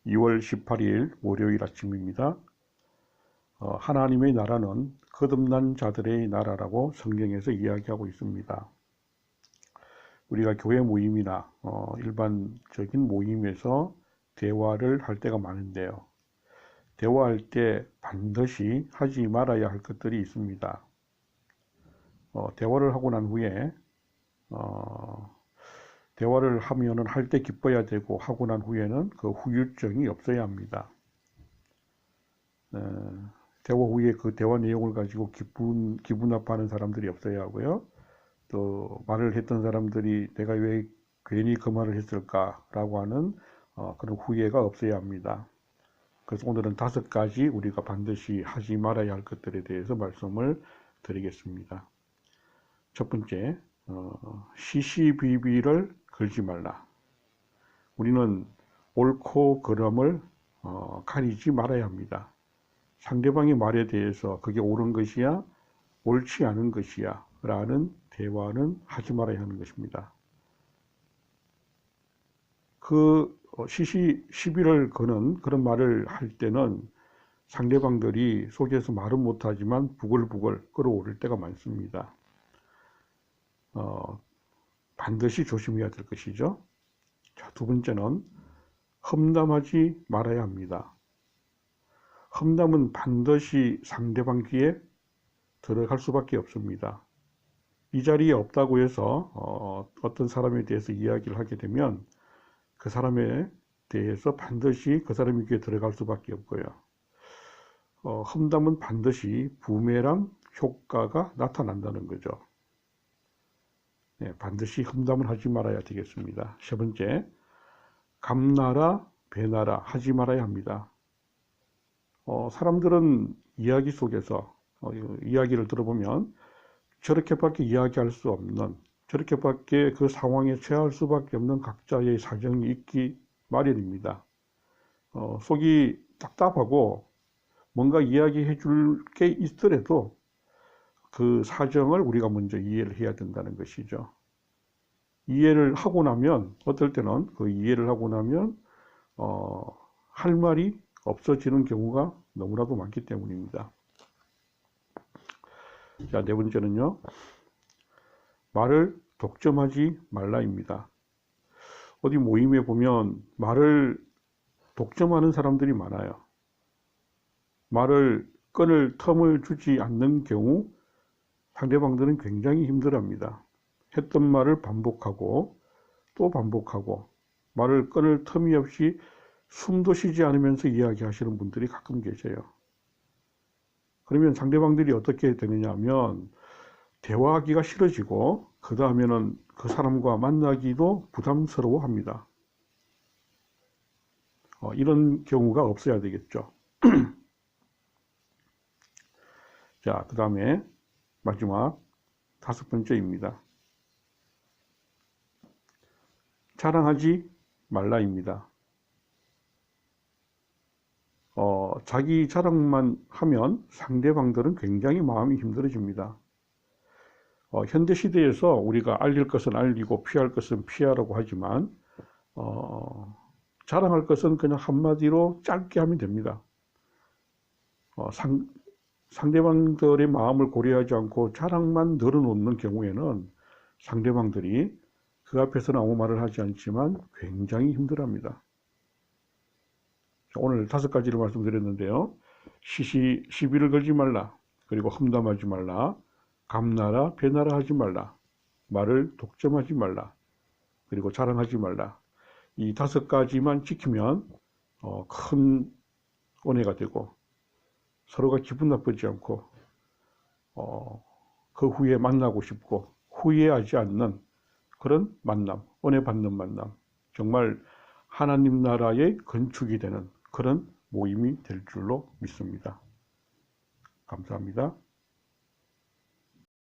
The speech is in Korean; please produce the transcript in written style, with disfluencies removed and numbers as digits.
2월 18일 월요일 아침입니다. 하나님의 나라는 거듭난 자들의 나라라고 성경에서 이야기하고 있습니다. 우리가 교회 모임이나 일반적인 모임에서 대화를 할 때가 많은데요. 대화할 때 반드시 하지 말아야 할 것들이 있습니다. 대화를 하고 난 후에 대화를 하면은 할 때 기뻐야 되고, 하고 난 후에는 그 후유증이 없어야 합니다. 대화 후에 그 대화 내용을 가지고 기분 나빠하는 사람들이 없어야 하고요. 또 말을 했던 사람들이 내가 왜 괜히 그 말을 했을까라고 하는 그런 후회가 없어야 합니다. 그래서 오늘은 5가지 우리가 반드시 하지 말아야 할 것들에 대해서 말씀을 드리겠습니다. 첫 번째, 시시비비를 걸지 말라. 우리는 옳고 그름을 가리지 말아야 합니다. 상대방의 말에 대해서 그게 옳은 것이야, 옳지 않은 것이야 라는 대화는 하지 말아야 하는 것입니다. 그 시비를 거는 그런 말을 할 때는 상대방들이 속에서 말은 못하지만 부글부글 끓어오를 때가 많습니다. 반드시 조심해야 될 것이죠. 자, 두 번째는 험담하지 말아야 합니다. 험담은 반드시 상대방 귀에 들어갈 수밖에 없습니다. 이 자리에 없다고 해서 어떤 사람에 대해서 이야기를 하게 되면 그 사람에 대해서 반드시 그 사람의 귀에 들어갈 수밖에 없고요. 험담은 반드시 부메랑 효과가 나타난다는 거죠. 네, 반드시 험담을 하지 말아야 되겠습니다. 세 번째, 감나라 배나라 하지 말아야 합니다. 사람들은 이야기 속에서 이야기를 들어보면 저렇게밖에 이야기할 수 없는, 저렇게밖에 그 상황에 처할 수밖에 없는 각자의 사정이 있기 마련입니다. 속이 답답하고 뭔가 이야기해 줄 게 있더라도 그 사정을 우리가 먼저 이해를 해야 된다는 것이죠. 이해를 하고 나면, 어떨 때는 그 이해를 하고 나면 할 말이 없어지는 경우가 너무나도 많기 때문입니다. 자, 네 번째는요, 말을 독점하지 말라입니다. 어디 모임에 보면 말을 독점하는 사람들이 많아요. 말을 끊을 텀을 주지 않는 경우 상대방들은 굉장히 힘들어합니다. 했던 말을 반복하고 또 반복하고 말을 끊을 텀이 없이 숨도 쉬지 않으면서 이야기하시는 분들이 가끔 계세요. 그러면 상대방들이 어떻게 되느냐 하면 대화하기가 싫어지고 그 다음에는 그 사람과 만나기도 부담스러워합니다. 이런 경우가 없어야 되겠죠. 자, 그 다음에 마지막 5번째입니다. 자랑하지 말라입니다. 자기 자랑만 하면 상대방들은 굉장히 마음이 힘들어집니다. 현대시대에서 우리가 알릴 것은 알리고 피할 것은 피하라고 하지만 자랑할 것은 그냥 한마디로 짧게 하면 됩니다. 상대방들의 마음을 고려하지 않고 자랑만 늘어놓는 경우에는 상대방들이 그 앞에서는 아무 말을 하지 않지만 굉장히 힘들어합니다. 오늘 5가지를 말씀드렸는데요. 시비를 걸지 말라, 그리고 험담하지 말라, 감나라 배나라 하지 말라, 말을 독점하지 말라, 그리고 자랑하지 말라. 이 5가지만 지키면 큰 은혜가 되고 서로가 기분 나쁘지 않고 그 후에 만나고 싶고 후회하지 않는 그런 만남, 은혜 받는 만남, 정말 하나님 나라의 건축이 되는 그런 모임이 될 줄로 믿습니다. 감사합니다.